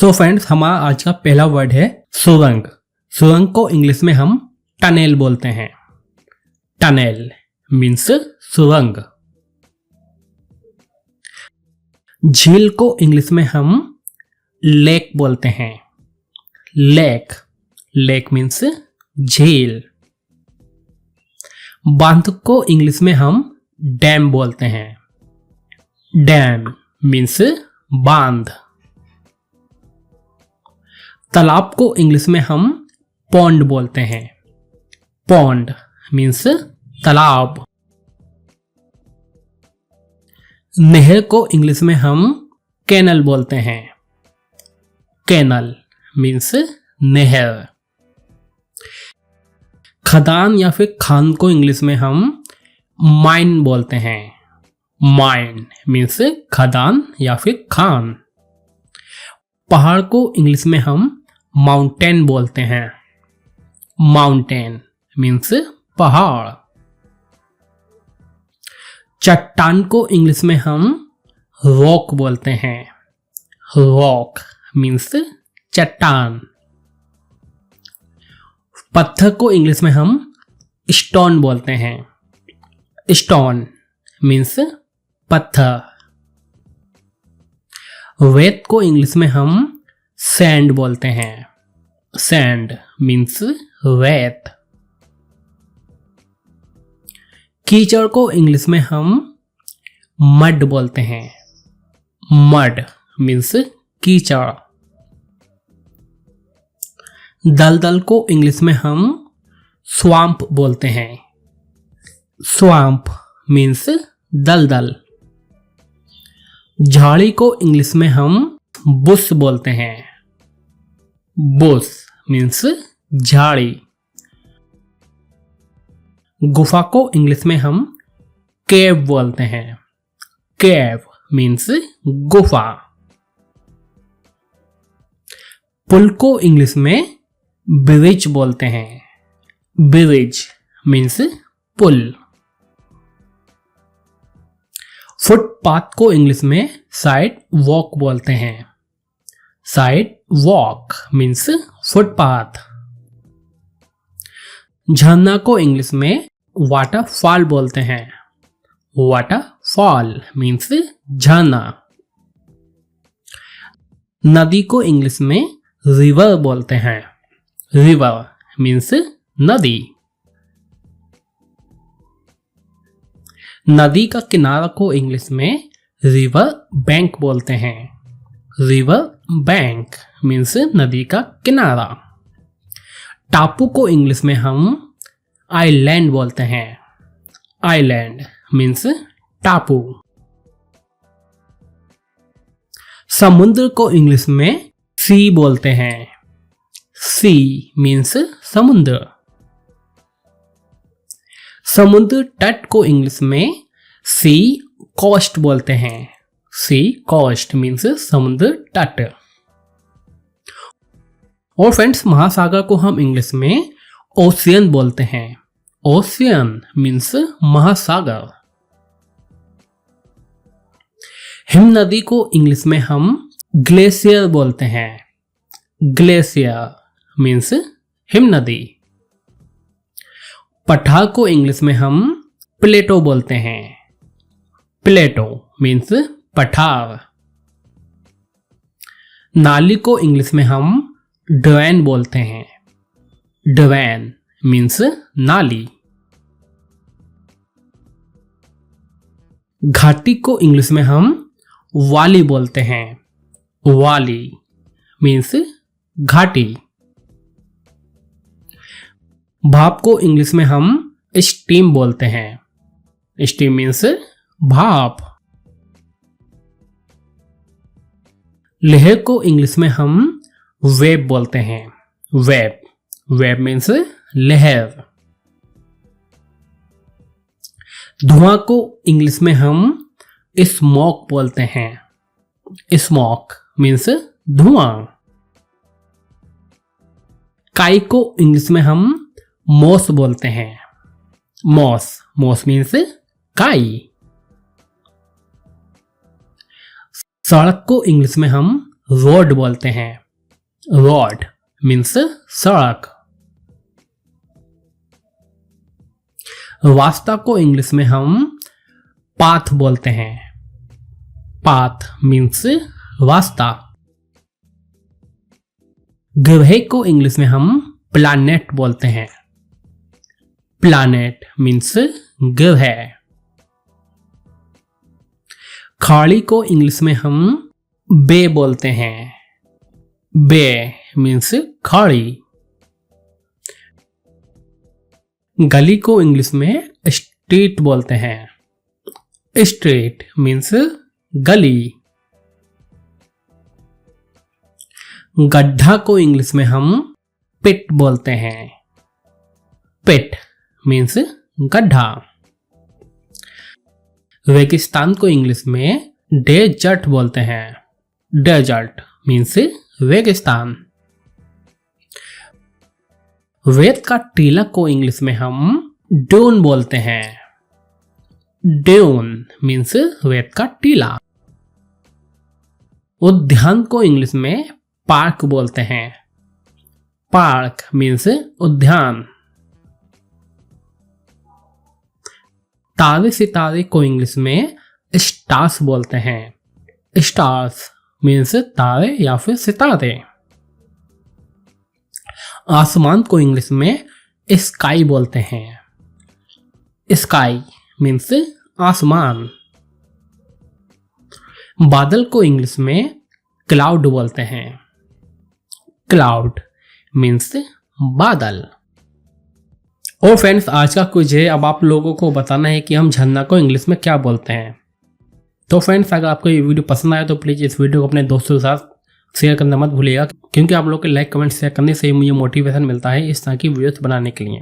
So friends, हमारा आज का पहला वर्ड है सुरंग। सुरंग को इंग्लिश में हम टनेल बोलते हैं। टनेल मीन्स सुरंग। झील को इंग्लिश में हम लेक बोलते हैं। लेक, लेक मीन्स झील। बांध को इंग्लिश में हम डैम बोलते हैं। डैम मीन्स बांध। तालाब को इंग्लिश में हम पॉन्ड बोलते हैं। पॉन्ड मीन्स तालाब। नहर को इंग्लिश में हम कैनल बोलते हैं। कैनल मीन्स नहर। खदान या फिर खान को इंग्लिश में हम माइन बोलते हैं। माइन मीन्स खदान या फिर खान। पहाड़ को इंग्लिश में हम माउंटेन बोलते हैं। माउंटेन मीन्स पहाड़। चट्टान को इंग्लिश में हम रॉक बोलते हैं। रॉक मीन्स चट्टान। पत्थर को इंग्लिश में हम स्टोन बोलते हैं। स्टोन मीन्स पत्थर। रेत को इंग्लिश में हम सैंड बोलते हैं। सैंड मीन्स रेत। कीचड़ को इंग्लिश में हम मड बोलते हैं। मड मीन्स कीचड़। दलदल को इंग्लिश में हम स्वाम्प बोलते हैं। स्वाम्प मीन्स दलदल। झाड़ी को इंग्लिश में हम बुश बोलते हैं। बुश मीन्स झाड़ी। गुफा को इंग्लिश में हम केव बोलते हैं। केव मीन्स गुफा। पुल को इंग्लिश में ब्रिज बोलते हैं। ब्रिज मीन्स पुल। फुटपाथ को इंग्लिश में साइड वॉक बोलते हैं। Side walk means footpath. झरना को इंग्लिश में वाटरफॉल बोलते हैं। वाटरफॉल मीन्स झरना। नदी को इंग्लिश में रिवर बोलते हैं। रिवर मीन्स नदी। नदी का किनारा को इंग्लिश में रिवर बैंक बोलते हैं। रिवर बैंक मीन्स नदी का किनारा। टापू को इंग्लिश में हम आइलैंड बोलते हैं। आइलैंड मीन्स टापू। समुद्र को इंग्लिश में सी बोलते हैं। सी मीन्स समुद्र। समुद्र तट को इंग्लिश में सी कोस्ट बोलते हैं। सी कोस्ट मीन्स समुद्र तट। और फ्रेंड्स, महासागर को हम इंग्लिश में ओशियन बोलते हैं। ओशियन मीन्स महासागर। हिम नदी को इंग्लिश में हम ग्लेशियर बोलते हैं। ग्लेशियर मीन्स हिम नदी। पठार को इंग्लिश में हम प्लेटो बोलते हैं। प्लेटो मीन्स पठार। नाली को इंग्लिश में हम ड्वेन बोलते हैं। ड्वेन मीन्स नाली। घाटी को इंग्लिश में हम वाली बोलते हैं। वाली मीन्स घाटी। भाप को इंग्लिश में हम स्टीम बोलते हैं। स्टीम मीन्स भाप। लहर को इंग्लिश में हम वेव बोलते हैं। वेव, वेव मीन्स लहर। धुआं को इंग्लिश में हम स्मोक बोलते हैं। स्मोक मीन्स धुआं। काई को इंग्लिश में हम मॉस बोलते हैं। मॉस, मॉस मीन्स काई। सड़क को इंग्लिश में हम रोड बोलते हैं। रोड मीन्स सड़क। रास्ता को इंग्लिश में हम पाथ बोलते हैं। पाथ मीन्स रास्ता। ग्रह को इंग्लिश में हम प्लैनेट बोलते हैं। प्लैनेट मीन्स ग्रह। खाड़ी को इंग्लिश में हम बे बोलते हैं। बे मीन्स खाड़ी। गली को इंग्लिश में स्ट्रीट बोलते हैं। स्ट्रीट मीन्स गली। गड्ढा को इंग्लिश में हम पिट बोलते हैं। पिट मीन्स गड्ढा। रेगिस्तान को इंग्लिश में डेजर्ट बोलते हैं। डेजर्ट मीन्स रेगिस्तान। रेत का टीला को इंग्लिश में हम ड्यून बोलते हैं। ड्यून मीन्स रेत का टीला। उद्यान को इंग्लिश में पार्क बोलते हैं। पार्क मीन्स उद्यान। तारे सितारे को इंग्लिश में स्टार्स बोलते हैं। स्टार्स मीन्स तारे या फिर सितारे। आसमान को इंग्लिश में स्काई बोलते हैं। स्काई मीन्स आसमान। बादल को इंग्लिश में क्लाउड बोलते हैं। क्लाउड मीन्स बादल। और फ्रेंड्स, आज का क्विज है। अब आप लोगों को बताना है कि हम झरना को इंग्लिश में क्या बोलते हैं। तो फ्रेंड्स, अगर आपको ये वीडियो पसंद आया तो प्लीज़ इस वीडियो को अपने दोस्तों के साथ शेयर करना मत भूलिएगा, क्योंकि आप लोग के लाइक कमेंट शेयर करने से ही मुझे मोटिवेशन मिलता है इस तरह की वीडियोस बनाने के लिए।